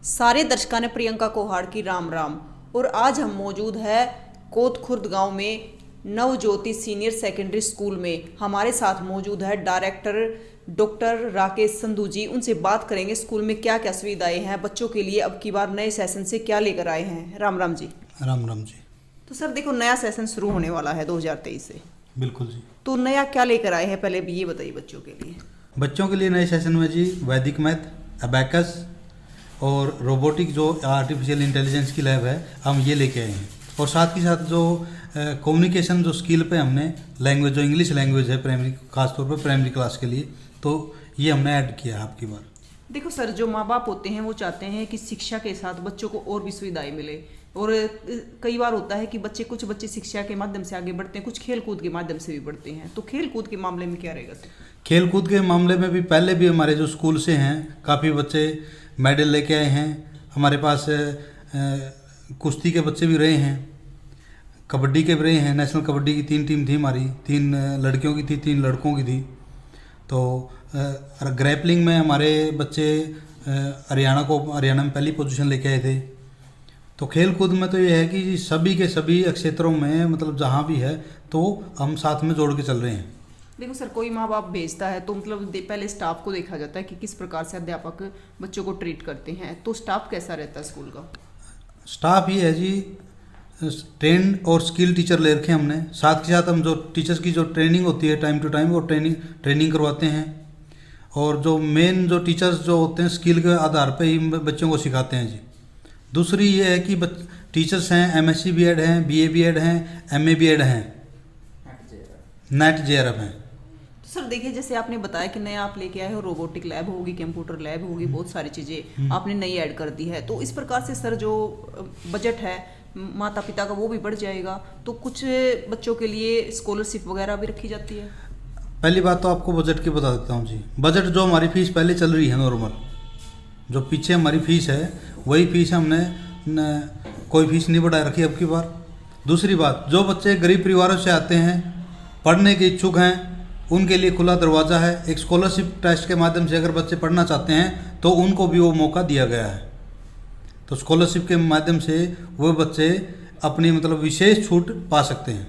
सारे दर्शकों ने प्रियंका कोहाड़ की राम राम। और आज हम मौजूद है कोतखुर्द गांव में नवज्योति सीनियर सेकेंडरी स्कूल में। हमारे साथ मौजूद है डायरेक्टर डॉक्टर राकेश संधू जी। उनसे बात करेंगे स्कूल में क्या क्या सुविधाएं हैं बच्चों के लिए, अब की बार नए सेशन से क्या लेकर आए हैं। राम राम जी। राम राम जी। तो सर देखो, नया सेशन शुरू होने वाला है 2023 से। बिल्कुल जी। तो नया क्या लेकर आए हैं, पहले भी ये बताइए बच्चों के लिए। बच्चों के लिए नए सेशन में जी वैदिक मैथ, अबैकस और रोबोटिक जो आर्टिफिशियल इंटेलिजेंस की लैब है, हम ये लेके आए हैं। और साथ ही साथ जो कम्युनिकेशन जो स्किल पे हमने लैंग्वेज, जो इंग्लिश लैंग्वेज है प्राइमरी, खासतौर पर प्राइमरी क्लास के लिए, तो ये हमने ऐड किया है आपकी बार। देखो सर, जो माँ बाप होते हैं वो चाहते हैं कि शिक्षा के साथ बच्चों को और भी सुविधाएं मिले। और कई बार होता है कि कुछ बच्चे शिक्षा के माध्यम से आगे बढ़ते हैं, कुछ खेल कूद के माध्यम से भी बढ़ते हैं। तो खेल कूद के मामले में क्या रहेगा सर? खेल कूद के मामले में भी पहले भी हमारे जो स्कूल से हैं काफ़ी बच्चे मेडल लेके आए हैं। हमारे पास कुश्ती के बच्चे भी रहे हैं, कबड्डी के भी रहे हैं। नेशनल कबड्डी की 3 टीम थी हमारी, 3 लड़कियों की थी, 3 लड़कों की थी। तो ग्रैपलिंग में हमारे बच्चे हरियाणा में पहली पोजीशन लेके आए थे। तो खेल कूद में तो ये है कि सभी के सभी क्षेत्रों में, मतलब जहाँ भी है, तो हम साथ में जोड़ के चल रहे हैं। देखो सर, कोई माँ बाप भेजता है तो मतलब पहले स्टाफ को देखा जाता है कि किस प्रकार से अध्यापक बच्चों को ट्रीट करते हैं। तो स्टाफ कैसा रहता है स्कूल का? स्टाफ ये है जी, ट्रेंड और स्किल टीचर ले रखे हैं हमने। साथ के साथ हम जो टीचर्स की जो ट्रेनिंग होती है टाइम टू टाइम, वो ट्रेनिंग करवाते हैं। और जो मेन जो टीचर्स जो होते हैं स्किल के आधार पे ही बच्चों को सिखाते हैं जी। दूसरी ये है कि टीचर्स हैं, MSc B.Ed हैं, BA B.Ed हैं, MA B.Ed हैं, नेट JRF हैं। तो सर देखिए, जैसे आपने बताया कि नया आप लेके आए हो, रोबोटिक लैब होगी, कंप्यूटर लैब होगी, बहुत सारी चीज़ें आपने नई ऐड कर दी है। तो इस प्रकार से सर जो बजट है माता पिता का वो भी बढ़ जाएगा। तो कुछ बच्चों के लिए स्कॉलरशिप वगैरह भी रखी जाती है। पहली बात तो आपको बजट की बता देता हूँ जी। बजट जो हमारी फीस पहले चल रही है नॉर्मल, जो पीछे हमारी फीस है वही फीस हमने कोई फीस नहीं बढ़ा रखी अब की बार। दूसरी बात, जो बच्चे गरीब परिवारों से आते हैं, पढ़ने के इच्छुक हैं, उनके लिए खुला दरवाज़ा है। एक स्कॉलरशिप टेस्ट के माध्यम से अगर बच्चे पढ़ना चाहते हैं तो उनको भी वो मौका दिया गया है। तो स्कॉलरशिप के माध्यम से वो बच्चे अपनी मतलब विशेष छूट पा सकते हैं।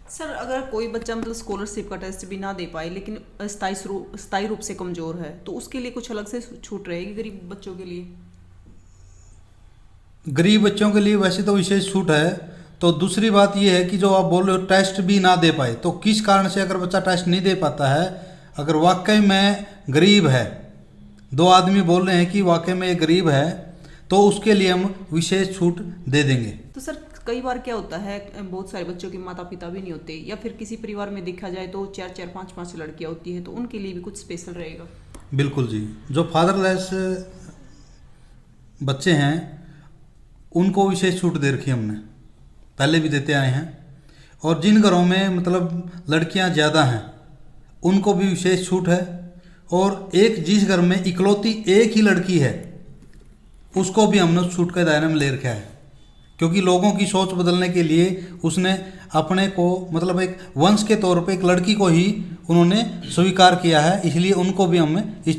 सर अगर कोई बच्चा मतलब स्कॉलरशिप का टेस्ट भी ना दे पाए लेकिन स्थायी रूप से कमज़ोर है, तो उसके लिए कुछ अलग से छूट रहेगी गरीब बच्चों के लिए? गरीब बच्चों के लिए वैसे तो विशेष छूट है। तो दूसरी बात यह है कि जो आप बोल रहे हो टेस्ट भी ना दे पाए, तो किस कारण से अगर बच्चा टेस्ट नहीं दे पाता है, अगर वाकई में गरीब है, 2 आदमी बोल रहे हैं कि वाकई में ये गरीब है, तो उसके लिए हम विशेष छूट दे देंगे। तो सर कई बार क्या होता है, बहुत सारे बच्चों के माता पिता भी नहीं होते, या फिर किसी परिवार में देखा जाए तो 4-4, 5-5 लड़कियां होती हैं, तो उनके लिए भी कुछ स्पेशल रहेगा? बिल्कुल जी। जो फादरलेस बच्चे हैं उनको विशेष छूट दे रखी हमने, पहले भी देते आए हैं। और जिन घरों में मतलब लड़कियां ज़्यादा हैं उनको भी विशेष छूट है। और जिस घर में इकलौती एक ही लड़की है उसको भी हमने उस छूट के दायरे में ले रखा है। क्योंकि लोगों की सोच बदलने के लिए उसने अपने को मतलब एक वंश के तौर पे एक लड़की को ही उन्होंने स्वीकार किया है, इसलिए उनको भी हम इस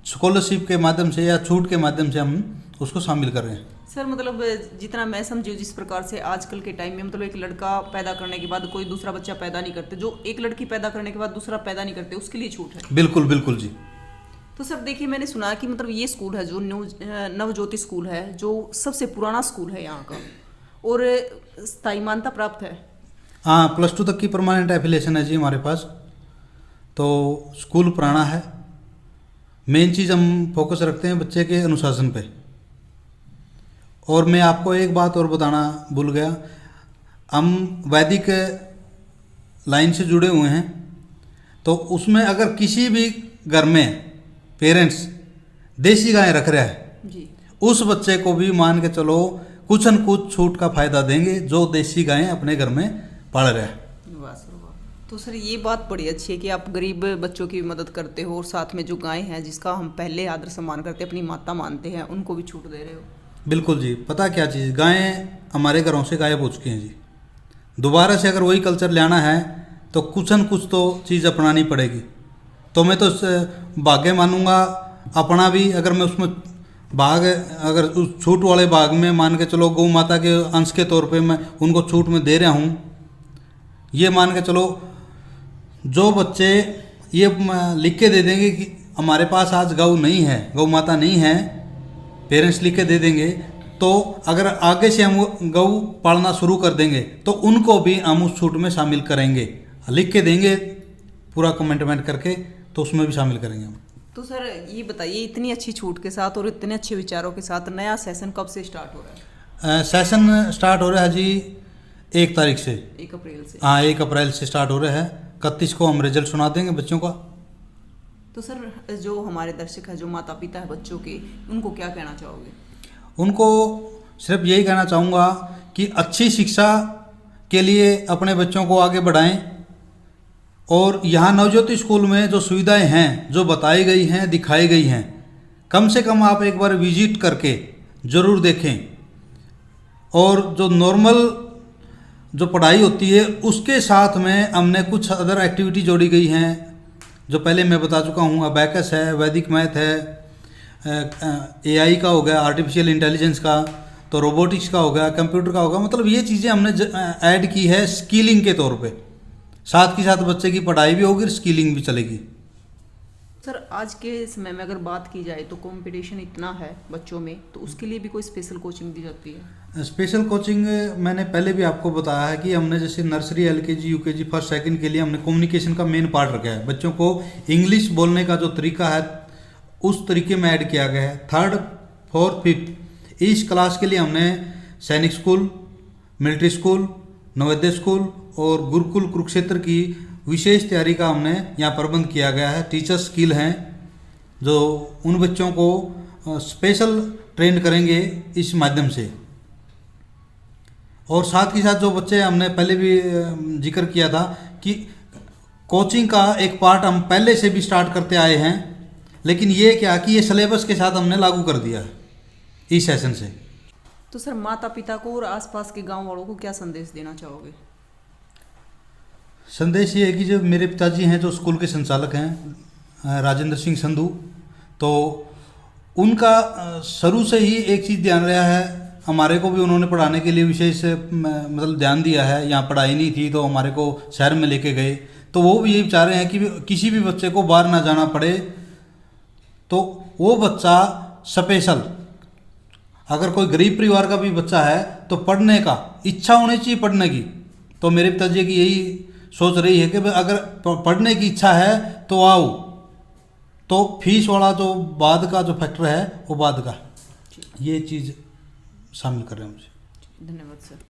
स्कॉलरशिप के माध्यम से या छूट के माध्यम से हम उसको शामिल कर रहे हैं। सर मतलब जितना मैं समझी, जिस प्रकार से आजकल के टाइम में मतलब एक लड़का पैदा करने के बाद कोई दूसरा बच्चा पैदा नहीं करते, जो एक लड़की पैदा करने के बाद दूसरा पैदा नहीं करते, उसके लिए छूट है। बिल्कुल बिल्कुल जी। तो सर देखिए, मैंने सुना कि मतलब ये स्कूल है जो नवज्योति स्कूल है, जो सबसे पुराना स्कूल है यहाँ का और स्थायी मान्यता प्राप्त है। हाँ, +2 तक की परमानेंट एफिलिएशन है जी हमारे पास। तो स्कूल पुराना है। मेन चीज़ हम फोकस रखते हैं बच्चे के अनुशासन पे। और मैं आपको एक बात और बताना भूल गया, हम वैदिक लाइन से जुड़े हुए हैं। तो उसमें अगर किसी भी घर में पेरेंट्स देसी गाय रख रहा है जी, उस बच्चे को भी मान के चलो कुछ न कुछ छूट का फायदा देंगे, जो देसी गायें अपने घर में पाल रहा है। वाह सर वाह। तो सर ये बात बड़ी अच्छी है कि आप गरीब बच्चों की मदद करते हो और साथ में जो गायें हैं जिसका हम पहले आदर सम्मान करते हैं, अपनी माता मानते हैं, उनको भी छूट दे रहे हो। बिल्कुल जी। पता क्या चीज़, गायें हमारे घरों से गायब हो चुकी हैं जी। दोबारा से अगर वही कल्चर लाना है तो कुछ न कुछ तो चीज़ अपनानी पड़ेगी। तो मैं तो भाग्य मानूंगा अपना भी, अगर मैं उसमें भाग, अगर उस छूट वाले भाग में मान के चलो गौ माता के अंश के तौर पे मैं उनको छूट में दे रहा हूँ, ये मान के चलो जो बच्चे ये लिख के दे देंगे कि हमारे पास आज गौ नहीं है, गौ माता नहीं है, पेरेंट्स लिख के दे देंगे, तो अगर आगे से हम गौ पालना शुरू कर देंगे तो उनको भी हम उस छूट में शामिल करेंगे, लिख के देंगे पूरा कमेंटमेंट करके, तो उसमें भी शामिल करेंगे हम। तो सर ये बताइए, इतनी अच्छी छूट के साथ और इतने अच्छे विचारों के साथ नया सेशन कब से स्टार्ट हो रहा है? सेशन स्टार्ट हो रहा है जी 1 तारीख से। 1 अप्रैल से? हाँ, 1 अप्रैल से स्टार्ट हो रहा है। 31 को हम रिजल्ट सुना देंगे बच्चों का। तो सर जो हमारे दर्शक है, जो माता पिता है बच्चों के, उनको क्या कहना चाहोगे? उनको सिर्फ यही कहना चाहूँगा कि अच्छी शिक्षा के लिए अपने बच्चों को आगे बढ़ाएं, और यहाँ नवज्योति स्कूल में जो सुविधाएं हैं, जो बताई गई हैं, दिखाई गई हैं, कम से कम आप एक बार विजिट करके ज़रूर देखें। और जो नॉर्मल जो पढ़ाई होती है उसके साथ में हमने कुछ अदर एक्टिविटी जोड़ी गई हैं, जो पहले मैं बता चुका हूँ। अबैकस है, वैदिक मैथ है, AI का हो गया, आर्टिफिशियल इंटेलिजेंस का, तो रोबोटिक्स का हो गया, कंप्यूटर का होगा, मतलब ये चीज़ें हमने ऐड की है स्किलिंग के तौर पे। साथ के साथ बच्चे की पढ़ाई भी होगी, स्किलिंग भी चलेगी। सर आज के समय में अगर बात की जाए तो कंपटीशन इतना है बच्चों में, तो उसके लिए भी कोई स्पेशल कोचिंग दी जाती है? स्पेशल कोचिंग मैंने पहले भी आपको बताया है कि हमने जैसे nursery, LKG, UKG, first second के लिए हमने कम्युनिकेशन का मेन पार्ट रखा है। बच्चों को इंग्लिश बोलने का जो तरीका है उस तरीके में ऐड किया गया है। 3rd, 4th, 5th इस क्लास के लिए हमने सैनिक school, military school, Navodaya school और गुरुकुल कुरुक्षेत्र की विशेष तैयारी का हमने यहाँ प्रबंध किया गया है। टीचर स्किल हैं जो उन बच्चों को स्पेशल ट्रेन करेंगे इस माध्यम से। और साथ ही साथ जो बच्चे, हमने पहले भी जिक्र किया था कि कोचिंग का एक पार्ट हम पहले से भी स्टार्ट करते आए हैं, लेकिन ये क्या कि ये सिलेबस के साथ हमने लागू कर दिया है इस सेशन से। तो सर माता पिता को और आसपास के गांव वालों को क्या संदेश देना चाहोगे? संदेश ये है कि जो मेरे पिताजी हैं, जो स्कूल के संचालक हैं, राजेंद्र सिंह संधू, तो उनका शुरू से ही एक चीज़ ध्यान रहा है, हमारे को भी उन्होंने पढ़ाने के लिए विशेष मतलब ध्यान दिया है। यहाँ पढ़ाई नहीं थी तो हमारे को शहर में लेके गए, तो वो भी यही चाह रहे हैं कि किसी भी बच्चे को बाहर ना जाना पड़े, तो वो बच्चा स्पेशल, अगर कोई गरीब परिवार का भी बच्चा है तो पढ़ने का इच्छा होनी चाहिए पढ़ने की। तो मेरे पिताजी की यही सोच रही है कि अगर पढ़ने की इच्छा है तो आओ, तो फीस वाला जो बाद का जो फैक्टर है वो बाद का, ये चीज़ शामिल कर रहे हैं मुझे। धन्यवाद सर।